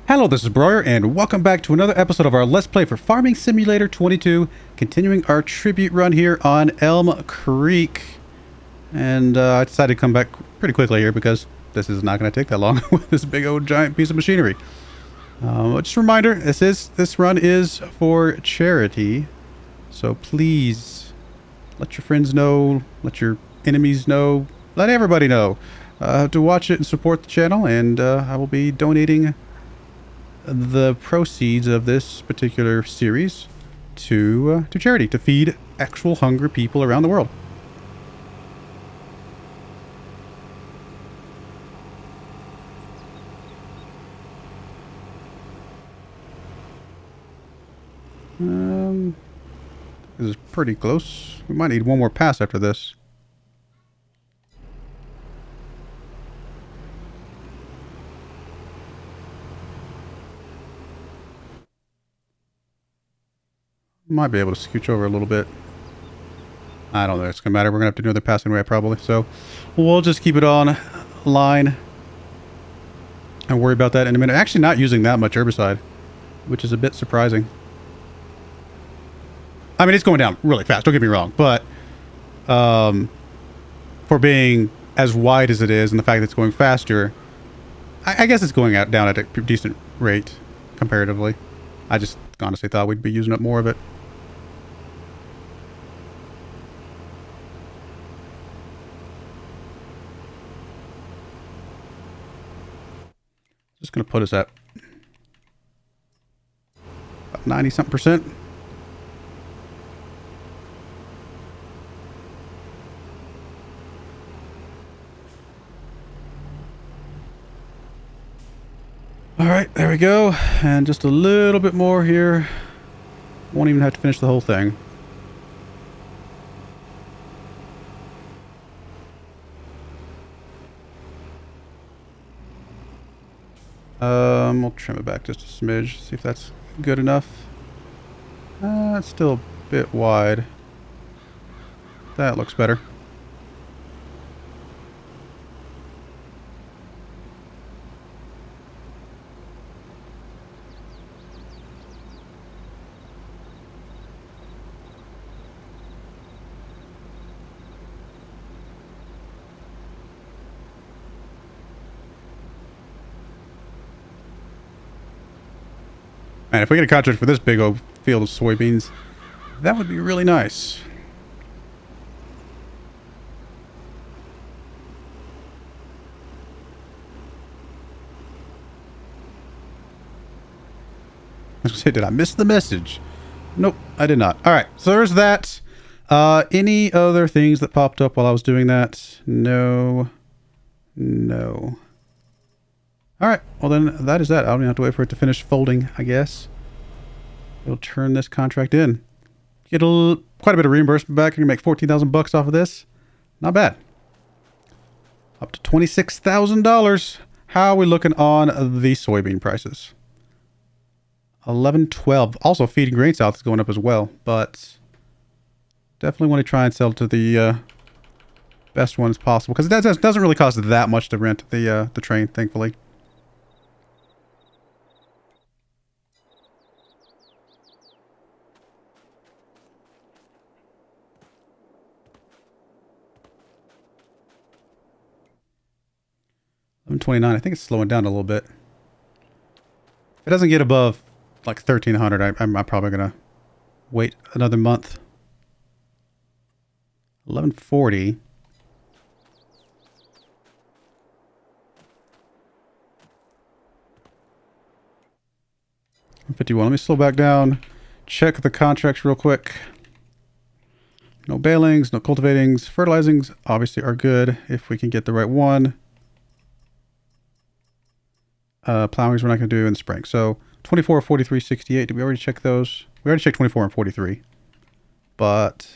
Hello, this is Broyar, and welcome back to another episode of our Let's Play for Farming Simulator 22, continuing our tribute run here on Elmcreek. And I decided to come back pretty quickly here because this is not going to take that long with this big old giant piece of machinery. Just a reminder, this run is for charity, so please let your friends know, let your enemies know, let everybody know to watch it and support the channel, and I will be donating the proceeds of this particular series to charity, to feed actual hungry people around the world. This is pretty close. We might need one more pass after this. Might be able to scooch over a little bit. I don't know. It's going to matter. We're going to have to do another pass anyway, probably. So we'll just keep it on line and worry about that in a minute. Actually not using that much herbicide, which is a bit surprising. I mean, it's going down really fast. Don't get me wrong. But for being as wide as it is and the fact that it's going faster, I guess it's going down at a decent rate comparatively. I just honestly thought we'd be using up more of it. Just going to put us at about 90-something%. All right, there we go. And just a little bit more here. Won't even have to finish the whole thing. We'll trim it back just a smidge, see if that's good enough. It's still a bit wide. That looks better. Man, if we get a contract for this big old field of soybeans, that would be really nice. I was gonna say, did I miss the message? Nope, I did not. All right, so there's that. Any other things that popped up while I was doing that? No. No. All right, well then that is that. I don't even have to wait for it to finish folding, I guess. It'll turn this contract in. Get quite a bit of reimbursement back. You can make 14,000 bucks off of this. Not bad. Up to $26,000. How are we looking on the soybean prices? 11.12. Also, feeding grain south is going up as well, but definitely want to try and sell to the best ones possible, because it doesn't really cost that much to rent the train, thankfully. $11.29. I think it's slowing down a little bit. If it doesn't get above like 1,300, I'm probably gonna wait another month. 11.40. $51. Let me slow back down. Check the contracts real quick. No balings, no cultivatings. Fertilizings obviously are good if we can get the right one. Plowings we're not going to do in the spring. So 24, 43, 68. Did we already check those? We already checked 24 and 43. But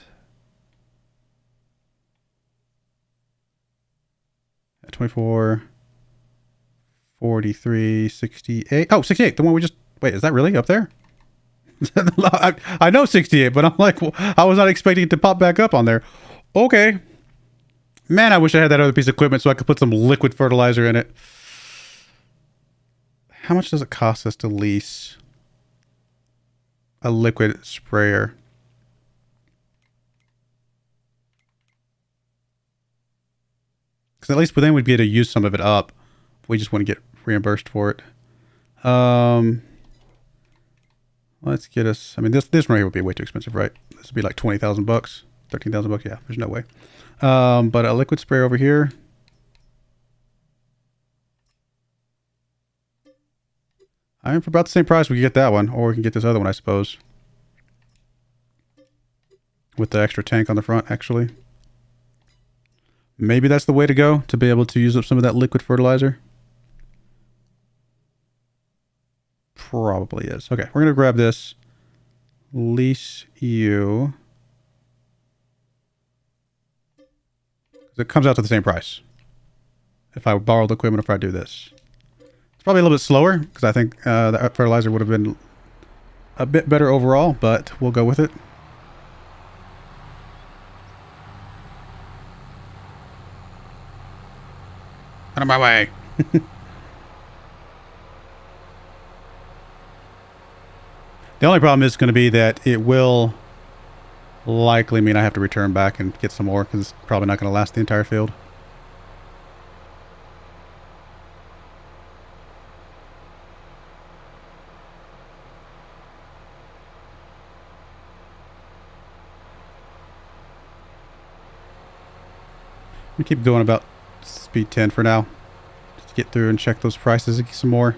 24, 43, 68. Oh, 68. The one we just... Wait, is that really up there? I know 68, but I'm like, well, I was not expecting it to pop back up on there. Okay. Man, I wish I had that other piece of equipment so I could put some liquid fertilizer in it. How much does it cost us to lease a liquid sprayer? Because at least then we'd be able to use some of it up. We just want to get reimbursed for it. Let's get us. I mean, this one right here would be way too expensive, right? This would be like 20,000 bucks, 13,000 bucks. Yeah, there's no way. But a liquid sprayer over here. I mean, for about the same price, we can get that one, or we can get this other one, I suppose, with the extra tank on the front. Actually, maybe that's the way to go to be able to use up some of that liquid fertilizer. Probably is. Okay, we're gonna grab this. Lease you. It comes out to the same price if I borrow the equipment. If I do this, it's probably a little bit slower because I think the fertilizer would have been a bit better overall, but we'll go with it. Out of my way. The only problem is going to be that it will likely mean I have to return back and get some more because it's probably not going to last the entire field. We keep going about speed 10 for now. Just to get through and check those prices and get some more.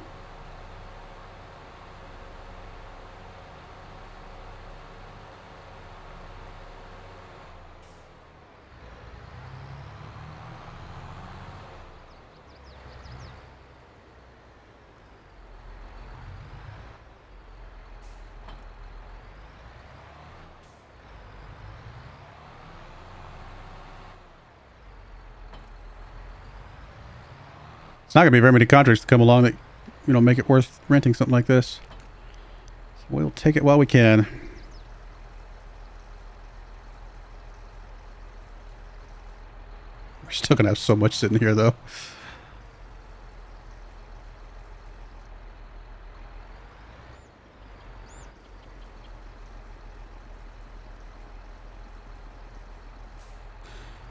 It's not going to be very many contracts to come along that, you know, make it worth renting something like this. So we'll take it while we can. We're still going to have so much sitting here, though.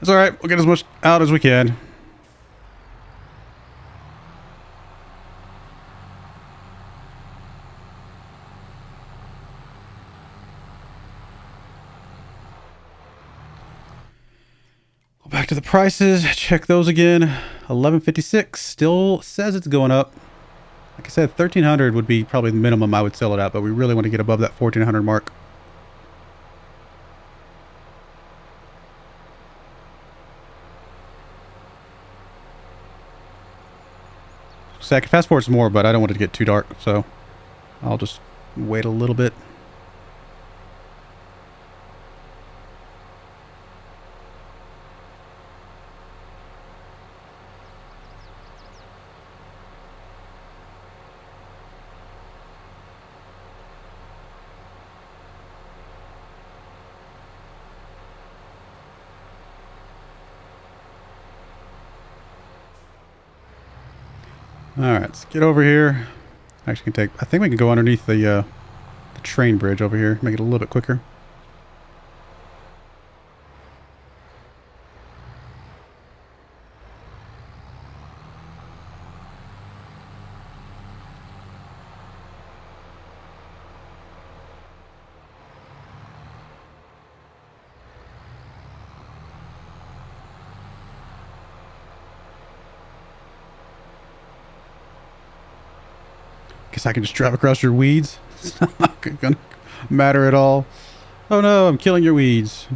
It's all right. We'll get as much out as we can. Back to the prices. Check those again. 1156 still says it's going up. Like I said, 1300 would be probably the minimum I would sell it at, but we really want to get above that 1400 mark. So I can fast forward some more, but I don't want it to get too dark, so I'll just wait a little bit. All right, let's get over here. Actually, can take. I think we can go underneath the train bridge over here. Make it a little bit quicker. Guess I can just drive across your weeds. It's not gonna matter at all. Oh no, I'm killing your weeds.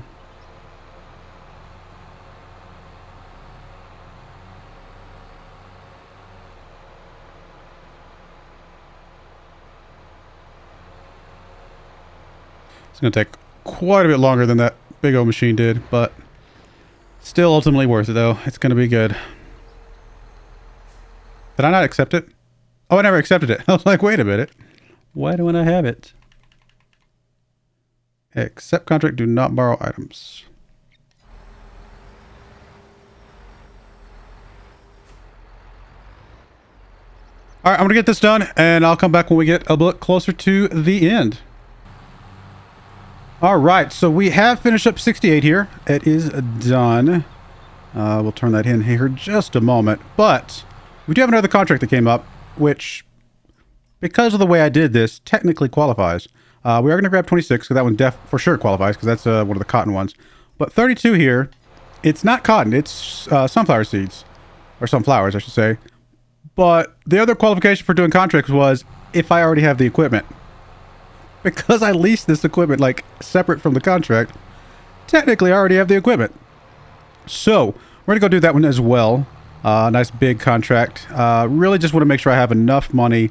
It's gonna take quite a bit longer than that big old machine did, but still ultimately worth it though. It's gonna be good. Did I not accept it? Oh, I never accepted it. I was like, wait a minute. Why don't I have it? Accept contract, do not borrow items. All right, I'm going to get this done, and I'll come back when we get a bit closer to the end. All right, so we have finished up 68 here. It is done. We'll turn that in here just a moment. But we do have another contract that came up, which, because of the way I did this, technically qualifies. We are going to grab 26, because that one for sure qualifies, because that's one of the cotton ones. But 32 here, it's not cotton, it's sunflower seeds. Or sunflowers, I should say. But the other qualification for doing contracts was if I already have the equipment. Because I leased this equipment, like, separate from the contract, technically I already have the equipment. So, we're going to go do that one as well. Nice big contract. Really just want to make sure I have enough money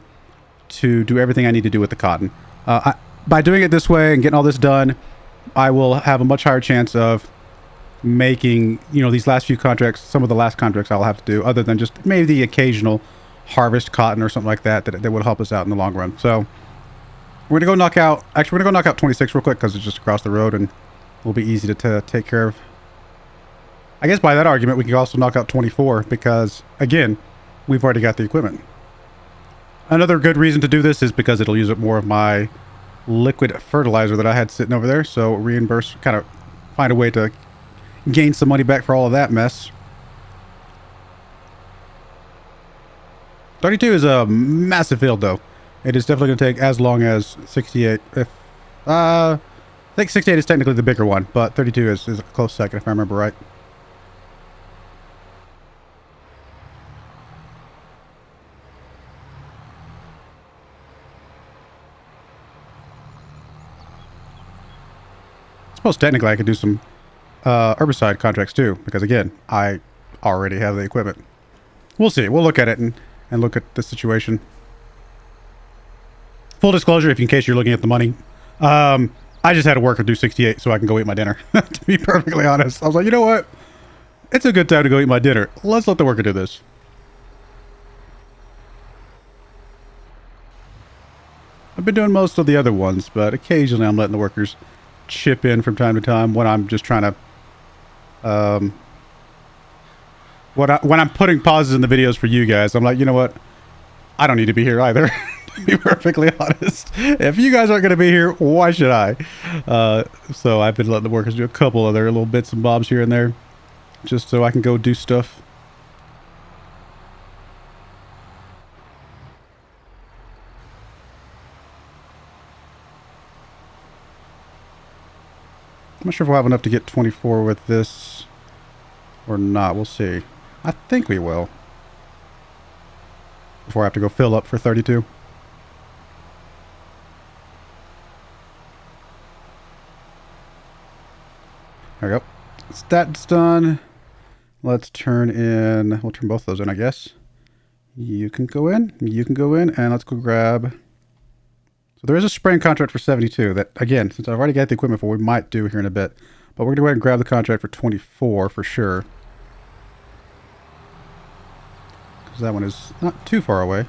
to do everything I need to do with the cotton. By doing it this way and getting all this done, I will have a much higher chance of making, you know, these last few contracts, some of the last contracts I'll have to do, other than just maybe the occasional harvest cotton or something like that, that would help us out in the long run. So, we're going to go knock out, actually, we're going to go knock out 26 real quick because it's just across the road and will be easy to take care of. I guess by that argument, we can also knock out 24 because, again, we've already got the equipment. Another good reason to do this is because it'll use up more of my liquid fertilizer that I had sitting over there. So reimburse, kind of find a way to gain some money back for all of that mess. 32 is a massive field, though. It is definitely going to take as long as 68. I think 68 is technically the bigger one, but 32 is a close second, if I remember right. I suppose technically I could do some herbicide contracts too, because again, I already have the equipment. We'll see. We'll look at it and look at the situation. Full disclosure, in case you're looking at the money, I just had to work and do 68 so I can go eat my dinner. To be perfectly honest, I was like, you know what? It's a good time to go eat my dinner. Let's let the worker do this. I've been doing most of the other ones, but occasionally I'm letting the workers chip in from time to time when I'm just trying to when I'm putting pauses in the videos for you guys. I'm like, you know what, I don't need to be here either. To be perfectly honest, if you guys aren't going to be here, why should I? So I've been letting the workers do a couple other little bits and bobs here and there just so I can go do stuff. I'm not sure if we'll have enough to get 24 with this or not. We'll see. I think we will. Before I have to go fill up for 32. There we go. That's done. Let's turn in... We'll turn both of those in, I guess. You can go in. You can go in. And let's go grab... So there is a spraying contract for 72 that, again, since I've already got the equipment for, we might do here in a bit. But we're going to go ahead and grab the contract for 24 for sure. Because that one is not too far away.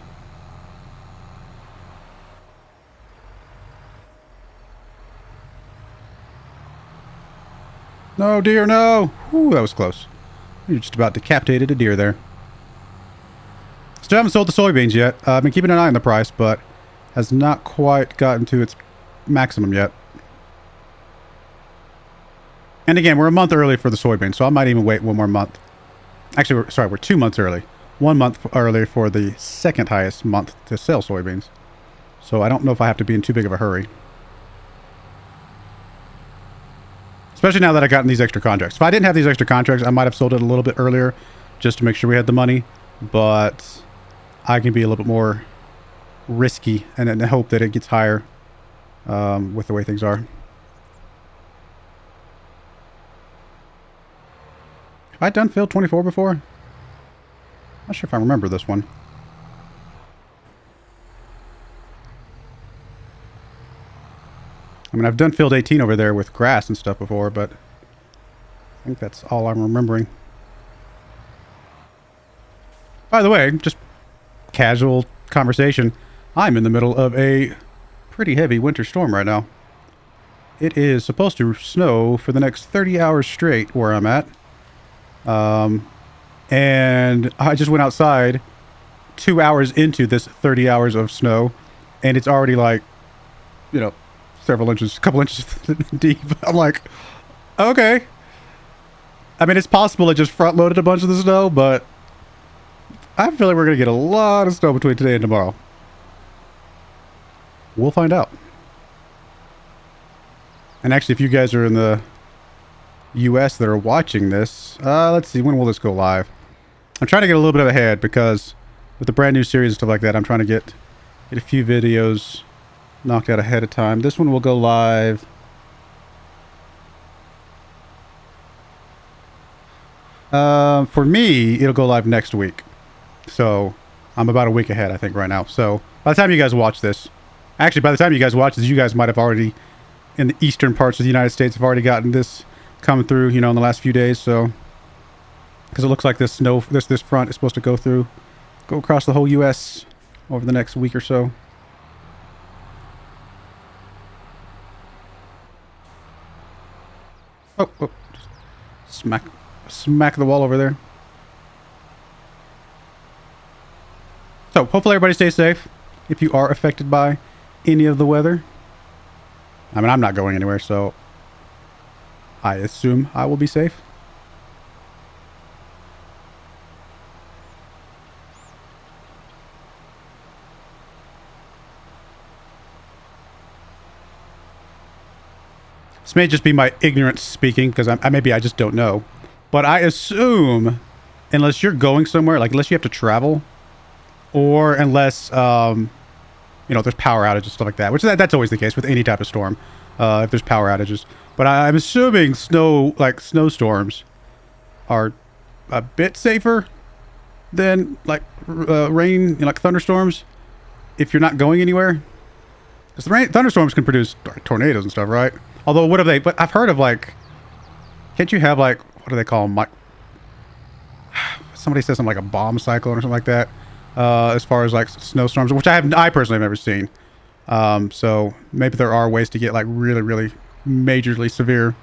No, deer, no! Ooh, that was close. You just about decapitated a deer there. Still haven't sold the soybeans yet. I've been keeping an eye on the price, but has not quite gotten to its maximum yet. And again, we're a month early for the soybeans, so I might even wait one more month. Actually, we're 2 months early. 1 month early for the second highest month to sell soybeans. So I don't know if I have to be in too big of a hurry. Especially now that I've gotten these extra contracts. If I didn't have these extra contracts, I might have sold it a little bit earlier just to make sure we had the money. But I can be a little bit more risky and hope that it gets higher with the way things are. Have I done field 24 before? I'm not sure if I remember this one. I mean, I've done field 18 over there with grass and stuff before, but I think that's all I'm remembering. By the way, just casual conversation. I'm in the middle of a pretty heavy winter storm right now. It is supposed to snow for the next 30 hours straight where I'm at. And I just went outside 2 hours into this 30 hours of snow, and it's already like, you know, several inches, a couple inches deep. I'm like, okay. I mean, it's possible it just front-loaded a bunch of the snow, but I feel like we're going to get a lot of snow between today and tomorrow. We'll find out. And actually, if you guys are in the US that are watching this, let's see, when will this go live? I'm trying to get a little bit ahead because with the brand new series and stuff like that, I'm trying to get a few videos knocked out ahead of time. This one will go live for me, it'll go live next week. So I'm about a week ahead, I think, right now. So by the time you guys watch this, actually, by the time you guys watch this, you guys might have already, in the eastern parts of the United States, have already gotten this coming through, you know, in the last few days. So, because it looks like this snow, this front is supposed to go across the whole U.S. over the next week or so. Oh, just smack the wall over there. So hopefully everybody stays safe if you are affected by any of the weather. I mean, I'm not going anywhere, so I assume I will be safe. This may just be my ignorance speaking, because maybe I just don't know. But I assume, unless you're going somewhere, like unless you have to travel, or unless, you know, there's power outages, stuff like that, which that's always the case with any type of storm, if there's power outages. But I'm assuming snowstorms are a bit safer than like rain, you know, like thunderstorms, if you're not going anywhere. Because thunderstorms can produce tornadoes and stuff, right? Although, what have they? But I've heard of like, can't you have like, what do they call them? Like, somebody says something like a bomb cyclone or something like that. As far as like snowstorms, which I personally have never seen. So maybe there are ways to get like really, really majorly severe,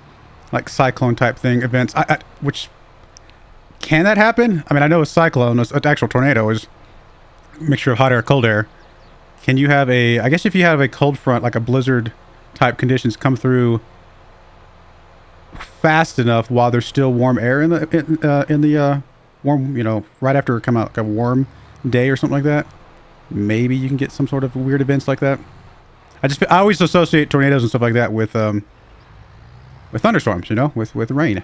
like cyclone type thing events. Which can that happen? I mean, I know a cyclone, an actual tornado, is a mixture of hot air, cold air. Can you have I guess if you have a cold front, like a blizzard type conditions come through fast enough while there's still warm air in the warm, you know, right after it come out like a warm day or something like that, maybe you can get some sort of weird events like that. I always associate tornadoes and stuff like that with thunderstorms, you know, with rain,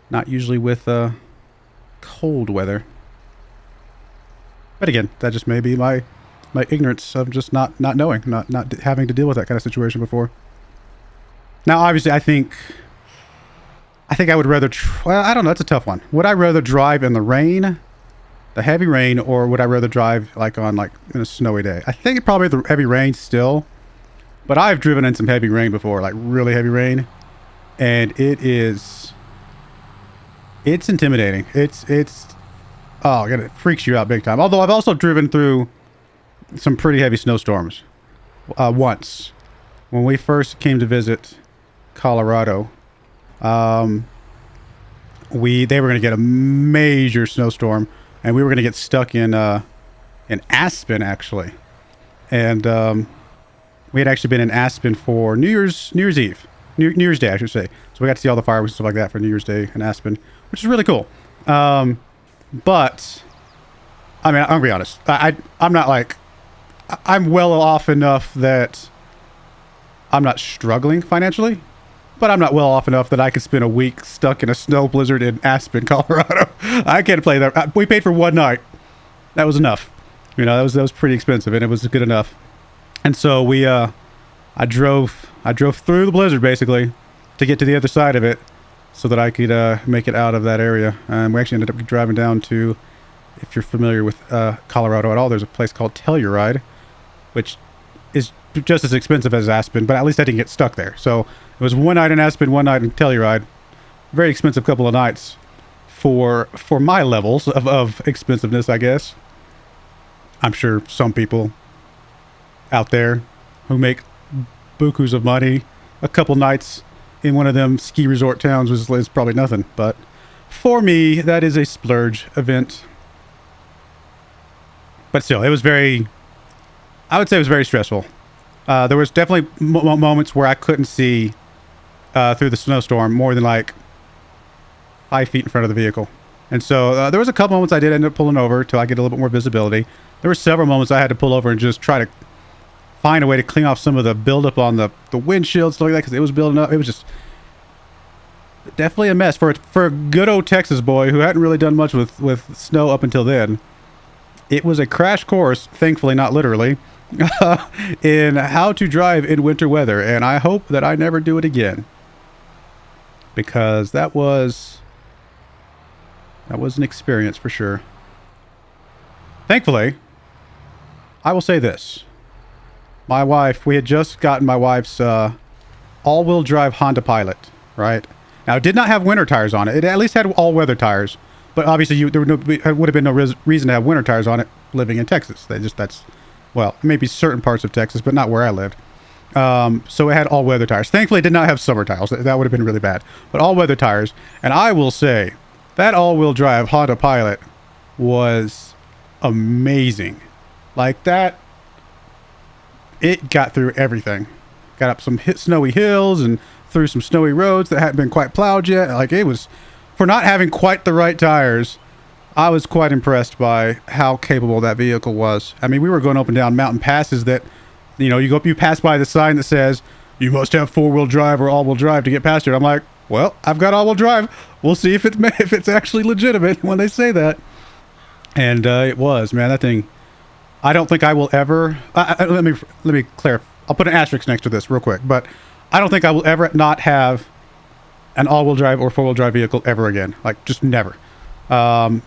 not usually with cold weather. But again, that just may be my ignorance of just not knowing, not having to deal with that kind of situation before. Now, obviously, I think I would rather, well, I don't know, that's a tough one. Would I rather drive in the rain, the heavy rain, or would I rather drive like on like in a snowy day? I think probably the heavy rain still, but I've driven in some heavy rain before, like really heavy rain, and it's intimidating. Oh, it freaks you out big time. Although I've also driven through some pretty heavy snowstorms once when we first came to visit Colorado. They were going to get a major snowstorm, and we were going to get stuck in Aspen, actually. And we had actually been in Aspen for New Year's Eve, New Year's Day, I should say. So we got to see all the fireworks and stuff like that for New Year's Day in Aspen, which is really cool. But I mean, I'll be honest. I'm not like, I'm well off enough that I'm not struggling financially, but I'm not well off enough that I could spend a week stuck in a snow blizzard in Aspen, Colorado. I can't play that. We paid for one night. That was enough. You know, that was pretty expensive, and it was good enough. And so I drove through the blizzard basically to get to the other side of it, so that I could make it out of that area. And we actually ended up driving down to, if you're familiar with Colorado at all, there's a place called Telluride, which is just as expensive as Aspen, but at least I didn't get stuck there. So it was one night in Aspen, one night in Telluride. Very expensive couple of nights for my levels of expensiveness, I guess. I'm sure some people out there who make bukus of money, a couple nights in one of them ski resort towns is probably nothing. But for me, that is a splurge event. but still, it was I would say it was very stressful. There was definitely moments where I couldn't see through the snowstorm more than like 5 feet in front of the vehicle. And so there was a couple moments I did end up pulling over till I get a little bit more visibility. There were several moments I had to pull over and just try to find a way to clean off some of the buildup on the windshield, stuff like that, because it was building up. It was just definitely a mess for a good old Texas boy who hadn't really done much with snow up until then. It was a crash course, thankfully not literally, in how to drive in winter weather, and I hope that I never do it again, because that was an experience for sure. Thankfully, I will say this. My wife, we had just gotten my wife's all-wheel drive Honda Pilot, right? Now, it did not have winter tires on it. It at least had all-weather tires. But obviously, there would have been no reason to have winter tires on it living in Texas. Well, maybe certain parts of Texas, but not where I lived. So it had all-weather tires. Thankfully, it did not have summer tires. That would have been really bad. But all-weather tires. And I will say, that all-wheel drive Honda Pilot was amazing. Like that, it got through everything. Got up some snowy hills and through some snowy roads that hadn't been quite plowed yet. Like, it was, for not having quite the right tires, I was quite impressed by how capable that vehicle was. I mean, we were going up and down mountain passes that, you pass by the sign that says, you must have four-wheel drive or all-wheel drive to get past it. I'm like, well, I've got all-wheel drive. We'll see if it's actually legitimate when they say that. And it was, man, that thing. I don't think I will ever. Let me clarify. I'll put an asterisk next to this real quick, but I don't think I will ever not have an all-wheel drive or four-wheel drive vehicle ever again. Like, just never. If I'm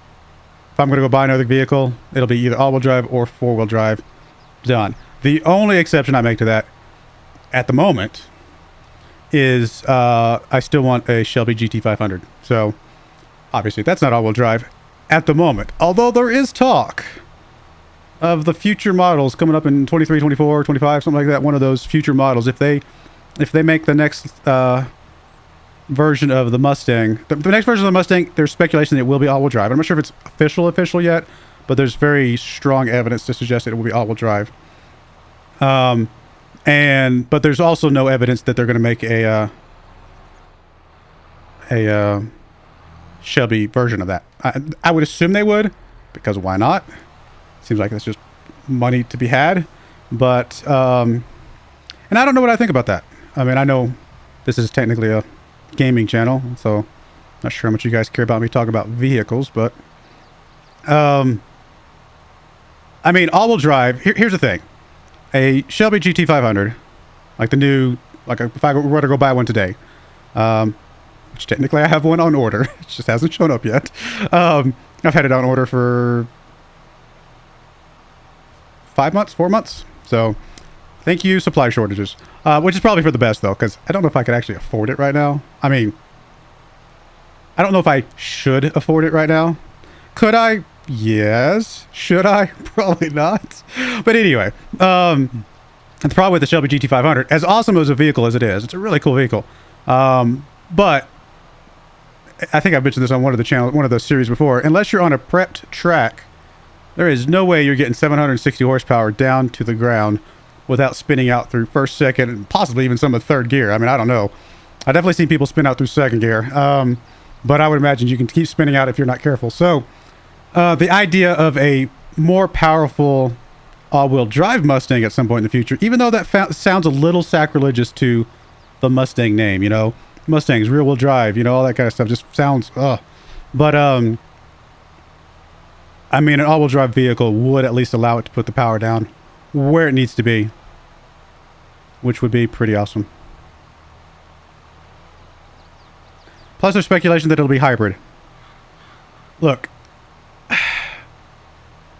going to go buy another vehicle, it'll be either all-wheel drive or four-wheel drive. Done. The only exception I make to that at the moment is I still want a Shelby GT500. So obviously that's not all-wheel drive at the moment. Although there is talk of the future models coming up in 23, 24, 25, something like that. One of those future models. If they make the next version of the Mustang, the next version of the Mustang, there's speculation that it will be all-wheel drive. I'm not sure if it's official yet, but there's very strong evidence to suggest that it will be all-wheel drive. But there's also no evidence that they're going to make a Shelby version of that. I would assume they would, because why not? Seems like it's just money to be had. But and I don't know what I think about that. I mean, I know this is technically a gaming channel, so not sure how much you guys care about me talking about vehicles, but I mean, all-wheel drive. Here's the thing: a Shelby GT500, like the new, if I were to go buy one today, which technically I have one on order, it just hasn't shown up yet. I've had it on order for 4 months. So thank you, supply shortages, which is probably for the best though, because I don't know if I could actually afford it right now. I mean, I don't know if I should afford it right now. Could I? Yes. Should I? Probably not. But anyway, the problem with the Shelby GT500, as awesome as a vehicle as it is, it's a really cool vehicle. But I think I've mentioned this on one of the series before. Unless you're on a prepped track, there is no way you're getting 760 horsepower down to the ground without spinning out through first, second, and possibly even some of third gear. I mean, I don't know. I've definitely seen people spin out through second gear. But I would imagine you can keep spinning out if you're not careful. So the idea of a more powerful all-wheel drive Mustang at some point in the future, even though that sounds a little sacrilegious to the Mustang name, Mustangs, rear-wheel drive, all that kind of stuff just sounds, But, I mean, an all-wheel drive vehicle would at least allow it to put the power down where it needs to be, which would be pretty awesome. Plus, there's speculation that it'll be hybrid. Look,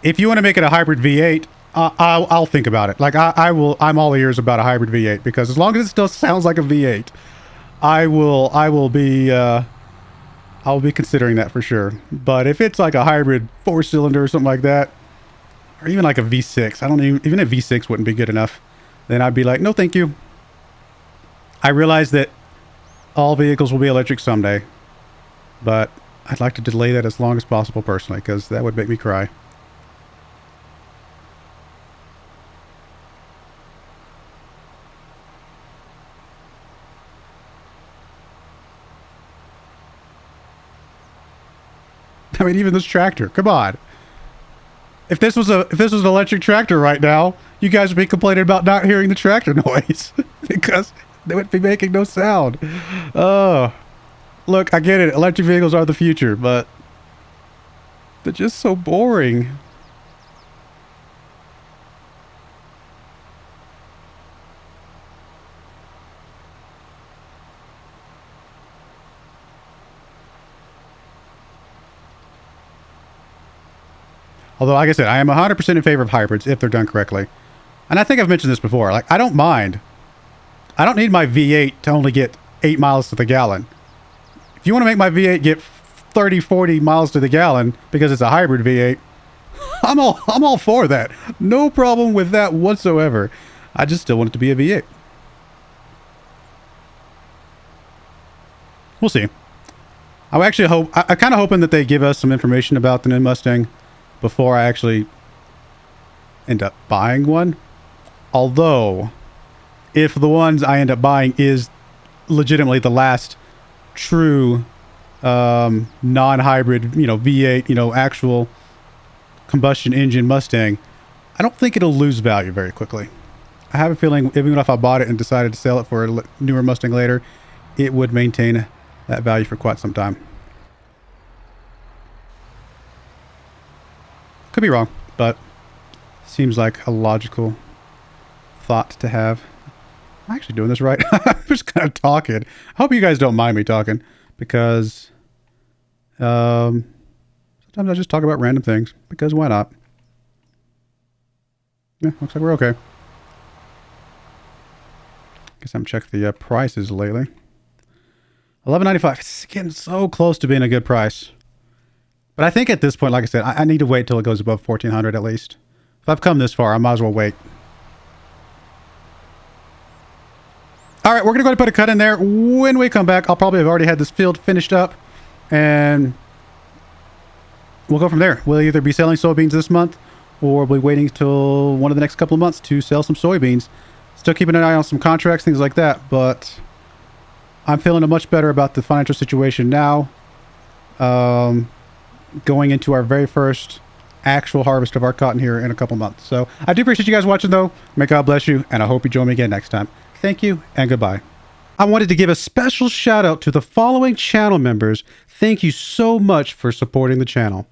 if you want to make it a hybrid V8, I'll think about it. Like, I'm all ears about a hybrid V8, because as long as it still sounds like a V8, I'll be considering that for sure. But if it's like a hybrid 4-cylinder or something like that, or even like a V6, even a V6 wouldn't be good enough, then I'd be like, no, thank you. I realize that all vehicles will be electric someday, but I'd like to delay that as long as possible personally, because that would make me cry. I mean, even this tractor. Come on. If this was an electric tractor right now, you guys would be complaining about not hearing the tractor noise because they would be making no sound. Oh, look, I get it. Electric vehicles are the future, but they're just so boring. Although, like I said, I am 100% in favor of hybrids if they're done correctly. And I think I've mentioned this before. Like, I don't mind. I don't need my V8 to only get 8 miles to the gallon. If you want to make my V8 get 30, 40 miles to the gallon because it's a hybrid V8, I'm all for that. No problem with that whatsoever. I just still want it to be a V8. We'll see. I actually hope, I kind of hoping that they give us some information about the new Mustang before I actually end up buying one. Although, if the ones I end up buying is legitimately the last true non-hybrid, V8, actual combustion engine Mustang, I don't think it'll lose value very quickly. I have a feeling even if I bought it and decided to sell it for a newer Mustang later, it would maintain that value for quite some time. Could be wrong, but seems like a logical thought to have. I'm actually doing this right. I'm just kind of talking. I hope you guys don't mind me talking because sometimes I just talk about random things because why not? Yeah, looks like we're okay. Guess I'm checking the prices lately. $11.95. It's getting so close to being a good price. But I think at this point, like I said, I need to wait till it goes above 1,400 at least. If I've come this far, I might as well wait. All right, we're going to go ahead and put a cut in there. When we come back, I'll probably have already had this field finished up. And we'll go from there. We'll either be selling soybeans this month or we'll be waiting till one of the next couple of months to sell some soybeans. Still keeping an eye on some contracts, things like that. But I'm feeling much better about the financial situation now. Going into our very first actual harvest of our cotton here in a couple months. So I do appreciate you guys watching though. May God bless you, and I hope you join me again next time. Thank you and goodbye. I wanted to give a special shout out to the following channel members. Thank you so much for supporting the channel.